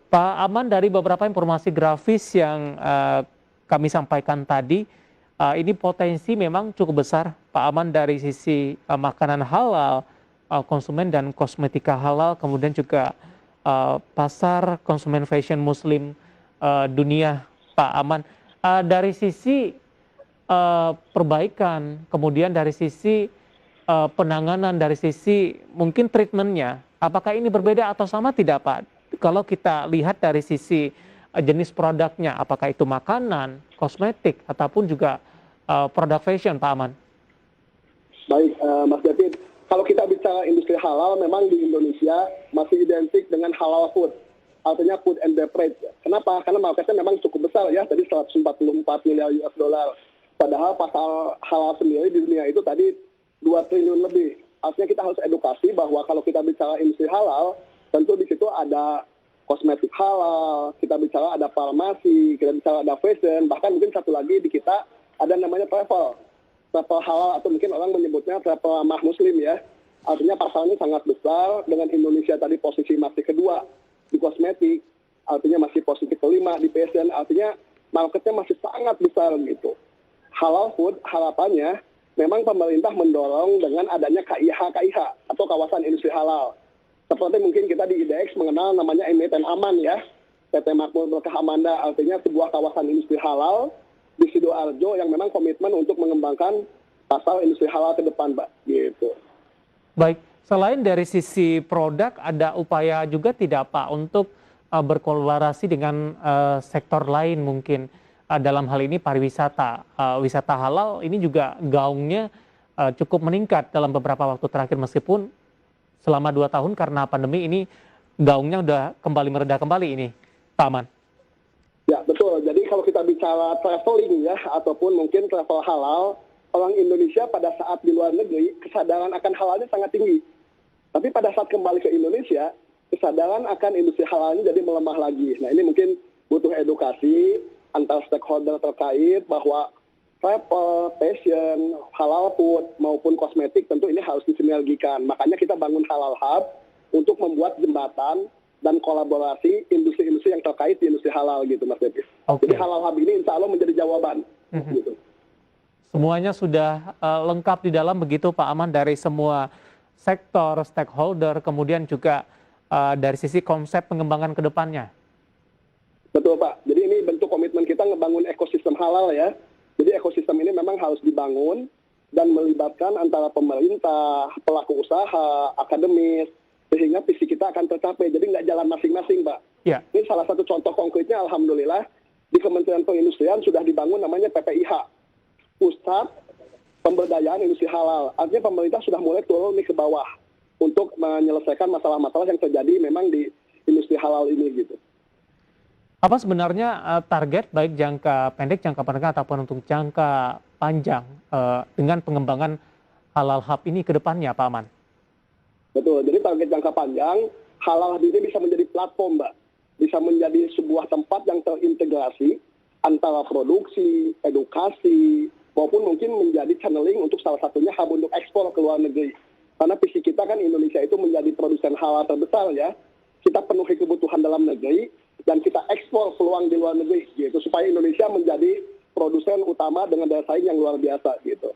Pak Aman, dari beberapa informasi grafis yang kami sampaikan tadi, ini potensi memang cukup besar, Pak Aman, dari sisi makanan halal, konsumen dan kosmetika halal, kemudian juga pasar konsumen fashion Muslim dunia, Pak Aman. Dari sisi perbaikan, kemudian dari sisi penanganan, dari sisi mungkin treatmentnya, apakah ini berbeda atau sama tidak, Pak? Kalau kita lihat dari sisi jenis produknya, apakah itu makanan, kosmetik, ataupun juga produk fashion, Pak Aman? Baik, Mas David, kalau kita bicara industri halal, memang di Indonesia masih identik dengan halal food, artinya food and beverage. Kenapa? Karena marketnya memang cukup besar ya, tadi 144 miliar US dollar. Padahal pasar halal sendiri di dunia itu tadi 2 triliun lebih. Artinya kita harus edukasi bahwa kalau kita bicara industri halal, tentu di situ ada kosmetik halal, kita bicara ada farmasi, kita bicara ada fashion, bahkan mungkin satu lagi di kita ada namanya travel halal, atau mungkin orang menyebutnya travel ramah muslim ya. Artinya pasarnya sangat besar, dengan Indonesia tadi posisi masih kedua di kosmetik, artinya masih posisi kelima di fashion, artinya marketnya masih sangat besar gitu. Halal food harapannya memang pemerintah mendorong dengan adanya KIH atau kawasan industri halal. Seperti mungkin kita di IDX mengenal namanya Emiten Aman ya, PT Makmur Berkah Amanda, artinya sebuah kawasan industri halal di Sidoarjo yang memang komitmen untuk mengembangkan pasar industri halal ke depan, Mbak. Gitu. Baik, selain dari sisi produk, ada upaya juga tidak, Pak, untuk berkolaborasi dengan sektor lain mungkin, dalam hal ini pariwisata. Wisata halal ini juga gaungnya cukup meningkat dalam beberapa waktu terakhir, meskipun selama 2 tahun karena pandemi ini gaungnya udah kembali mereda kembali ini, Pak Aman. Ya, betul. Jadi kalau kita bicara traveling ya, ataupun mungkin travel halal, orang Indonesia pada saat di luar negeri, kesadaran akan halalnya sangat tinggi. Tapi pada saat kembali ke Indonesia, kesadaran akan industri halalnya jadi melemah lagi. Nah, ini mungkin butuh edukasi antar stakeholder terkait bahwa travel, fashion, halal food, maupun kosmetik tentu ini harus disinergikan. Makanya kita bangun Halal Hub untuk membuat jembatan dan kolaborasi industri-industri yang terkait di industri halal gitu, Mas Devi. Okay. Jadi Halal Hub ini insya Allah menjadi jawaban. Gitu. Semuanya sudah lengkap di dalam begitu, Pak Aman, dari semua sektor, stakeholder, kemudian juga dari sisi konsep pengembangan ke depannya. Betul, Pak. Jadi ini bentuk komitmen kita ngebangun ekosistem halal ya. Jadi ekosistem ini memang harus dibangun dan melibatkan antara pemerintah, pelaku usaha, akademis, sehingga visi kita akan tercapai. Jadi nggak jalan masing-masing, Pak. Ya. Ini salah satu contoh konkretnya, alhamdulillah, di Kementerian Perindustrian sudah dibangun namanya PPIH, Pusat Pemberdayaan Industri Halal. Artinya pemerintah sudah mulai turun nih ke bawah untuk menyelesaikan masalah-masalah yang terjadi memang di industri halal ini gitu. Apa sebenarnya target baik jangka pendek, jangka menengah, ataupun untuk jangka panjang dengan pengembangan Halal Hub ini ke depannya, Pak Aman? Betul, jadi target jangka panjang, Halal Hub ini bisa menjadi platform, Mbak. Bisa menjadi sebuah tempat yang terintegrasi antara produksi, edukasi, maupun mungkin menjadi channeling untuk salah satunya hub untuk ekspor ke luar negeri. Karena visi kita kan Indonesia itu menjadi produsen halal terbesar ya. Kita penuhi kebutuhan dalam negeri, dan kita ekspor peluang di luar negeri, gitu. Supaya Indonesia menjadi produsen utama dengan daya saing yang luar biasa, gitu.